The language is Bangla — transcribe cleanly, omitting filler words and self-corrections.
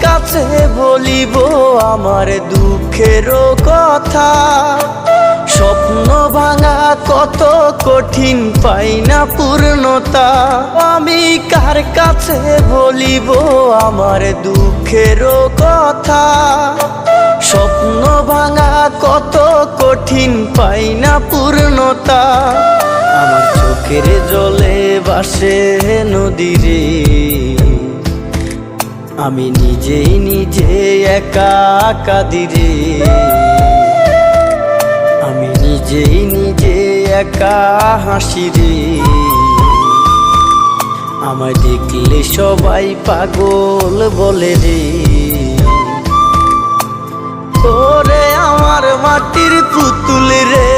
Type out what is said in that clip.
কাছে বলিব আমার দুঃখের কথা? স্বপ্ন ভাঙা কত কঠিন, পাই না পূর্ণতা। আমি কার কাছে বলিব আমার দুঃখের কথা? স্বপ্ন ভাঙা কত কঠিন, পাই না পূর্ণতা। আমার চোখের জলে ভাসে নদীরে, আমি নিজেই নিজে একা কাঁদিরে। আমি নিজেই নিজে একা হাসি রে। আমায় দেখলে সবাই পাগল বলে রে। ওরে আমার মাটির পুতুল রে,